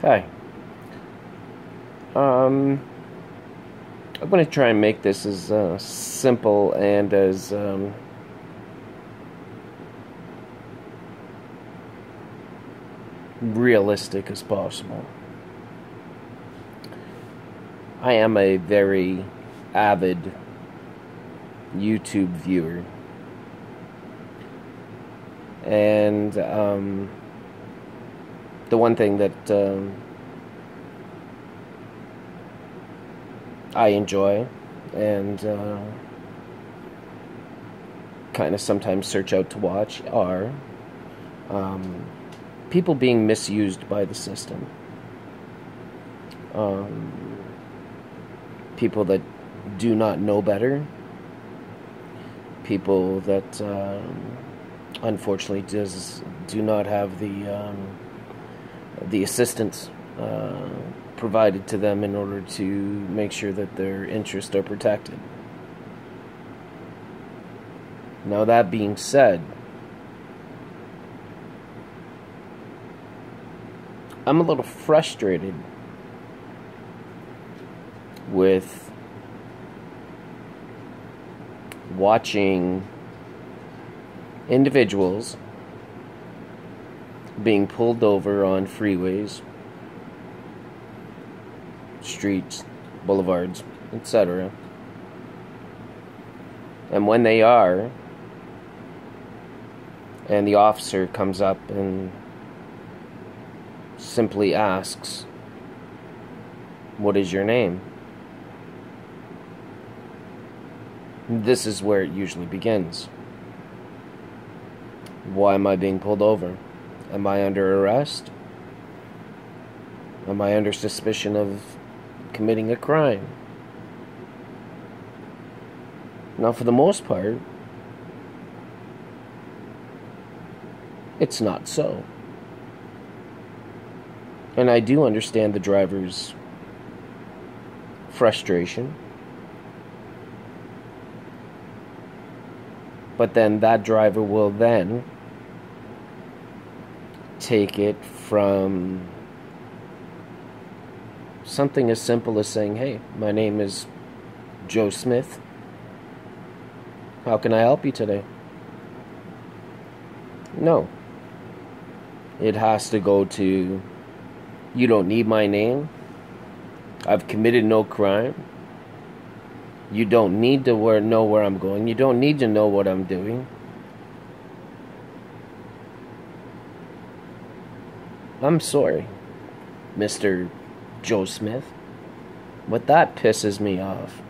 Hi. I'm going to try and make this as simple and as realistic as possible. I am a very avid YouTube viewer. And the one thing that I enjoy and kind of sometimes search out to watch are people being misused by the system. People that do not know better. People that unfortunately do not have the assistance provided to them in order to make sure that their interests are protected. Now, that being said, I'm a little frustrated with watching individuals being pulled over on freeways, streets, boulevards, etc. And when they are, and the officer comes up and simply asks, "What is your name?" This is where it usually begins. Why am I being pulled over? Am I under arrest? Am I under suspicion of committing a crime? Now, for the most part, it's not so. And I do understand the driver's frustration. But then that driver will then take it from something as simple as saying, "Hey, my name is Joe Smith. How can I help you today?" No. It has to go to, "You don't need my name. I've committed no crime. You don't need to know where I'm going. You don't need to know what I'm doing." I'm sorry, Mr. Joe Smith, but that pisses me off.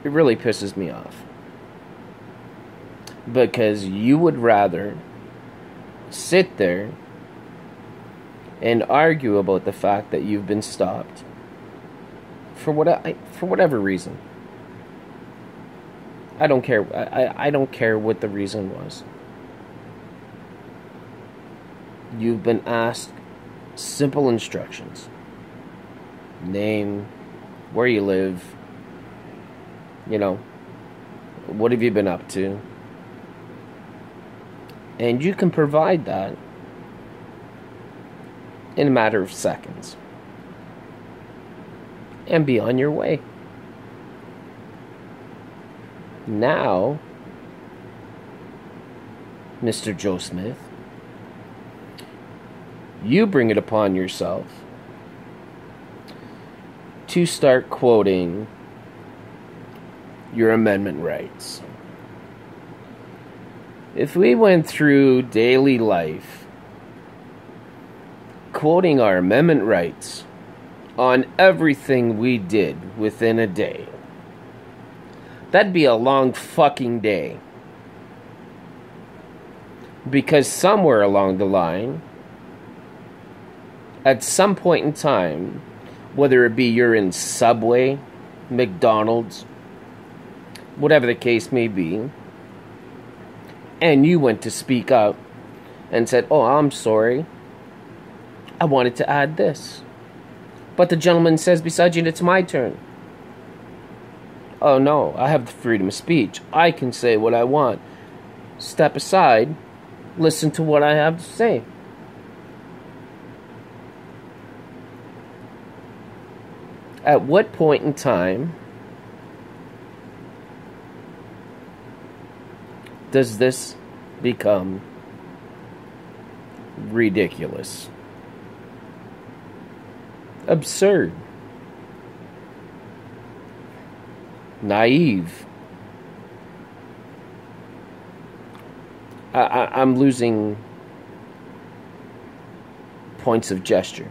It really pisses me off. Because you would rather sit there and argue about the fact that you've been stopped for whatever reason. I don't care. I don't care what the reason was. You've been asked simple instructions. Name, where you live, what have you been up to? And you can provide that in a matter of seconds and be on your way. Now, Mr. Joe Smith, you bring it upon yourself to start quoting your amendment rights. If we went through daily life quoting our amendment rights on everything we did within a day, that'd be a long fucking day. Because somewhere along the line, at some point in time, whether it be you're in Subway, McDonald's, whatever the case may be, and you went to speak up and said, "Oh, I'm sorry, I wanted to add this, but the gentleman says beside you, it's my turn." "Oh no, I have the freedom of speech. I can say what I want. Step aside, listen to what I have to say." At what point in time does this become ridiculous? Absurd. Naive. I'm losing points of gesture.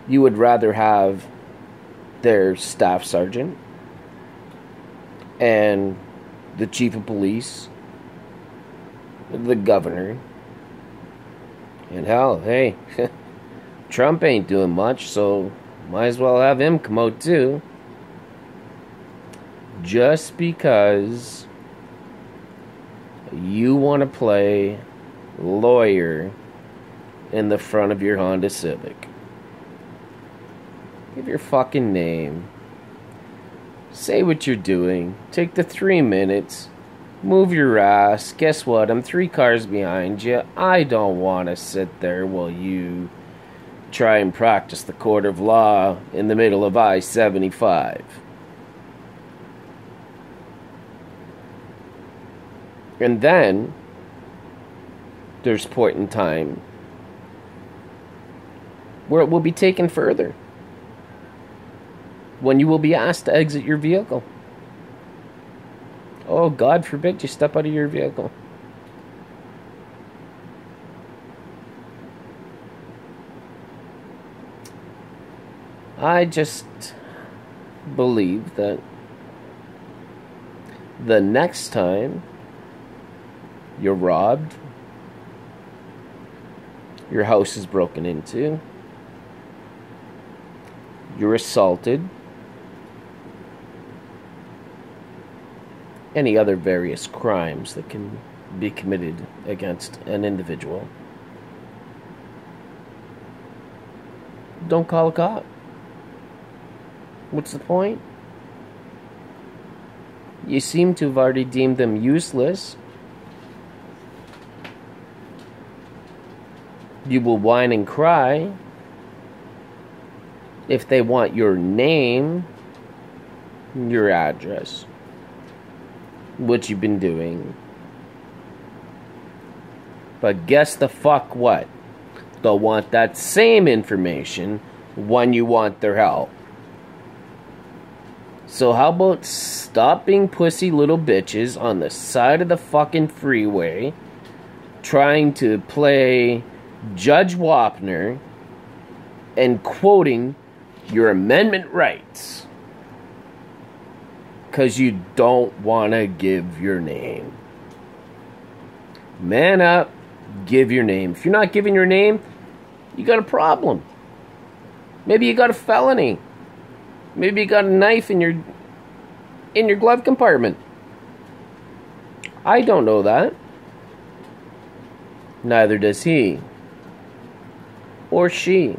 You would rather have their staff sergeant and the chief of police, the governor, and hell, hey, Trump ain't doing much, so might as well have him come out too. Just because you want to play lawyer in the front of your Honda Civic. Give your fucking name. Say what you're doing. Take the 3 minutes. Move your ass. Guess what? I'm 3 cars behind you. I don't want to sit there while you try and practice the court of law in the middle of I-75. And then there's a point in time where it will be taken further. When you will be asked to exit your vehicle. Oh, God forbid you step out of your vehicle. I just believe that the next time you're robbed, your house is broken into, you're assaulted, any other various crimes that can be committed against an individual, don't call a cop. What's the point? You seem to have already deemed them useless. You will whine and cry if they want your name, your address, what you've been doing. But guess the fuck what? They'll want that same information when you want their help. So how about stop being pussy little bitches on the side of the fucking freeway trying to play Judge Wapner and quoting your amendment rights because you don't want to give your name. Man up, give your name. If you're not giving your name, you got a problem. Maybe you got a felony. Maybe you got a knife in your glove compartment. I don't know that. Neither does he. Or she.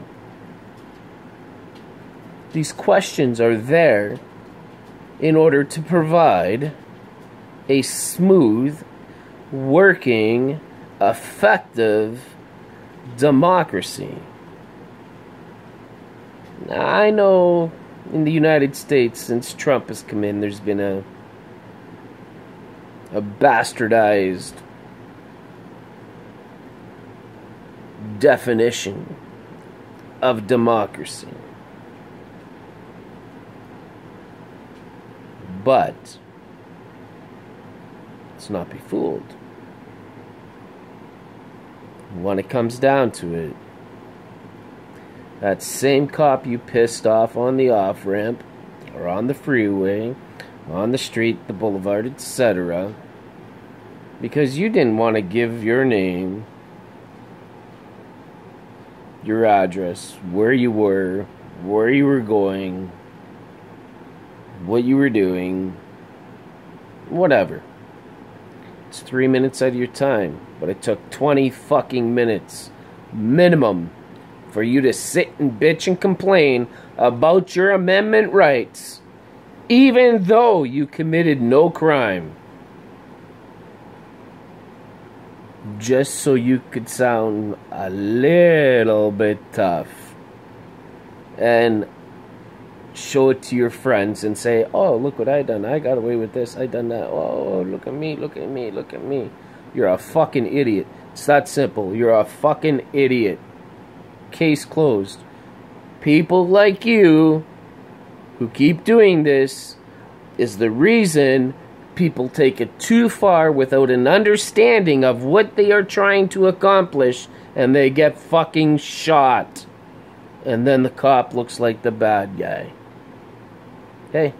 These questions are there in order to provide a smooth, working, effective democracy. Now, I know in the United States, since Trump has come in, there's been a bastardized definition of democracy. But let's not be fooled. When it comes down to it, that same cop you pissed off on the off-ramp, or on the freeway, on the street, the boulevard, etc., because you didn't want to give your name, your address, where you were going, what you were doing, whatever. It's 3 minutes out of your time, but it took 20 fucking minutes minimum for you to sit and bitch and complain about your amendment rights, even though you committed no crime. just so you could sound a little bit tough and show it to your friends and say, oh, look what I done. I got away with this. I done that. Oh, look at me, look at me, look at me. You're a fucking idiot. It's that simple. You're a fucking idiot. Case closed. People like you who keep doing this is the reason people take it too far without an understanding of what they are trying to accomplish, and they get fucking shot. And then the cop looks like the bad guy. Hey,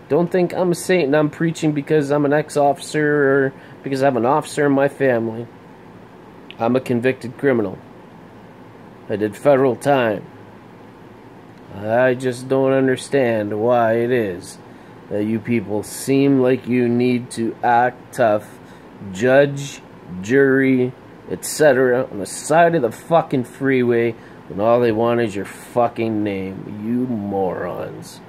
don't think I'm a saint and I'm preaching because I'm an ex-officer or because I'm an officer in my family. I'm a convicted criminal. I did federal time. I just don't understand why it is that you people seem like you need to act tough, judge, jury, etc. on the side of the fucking freeway when all they want is your fucking name. You morons.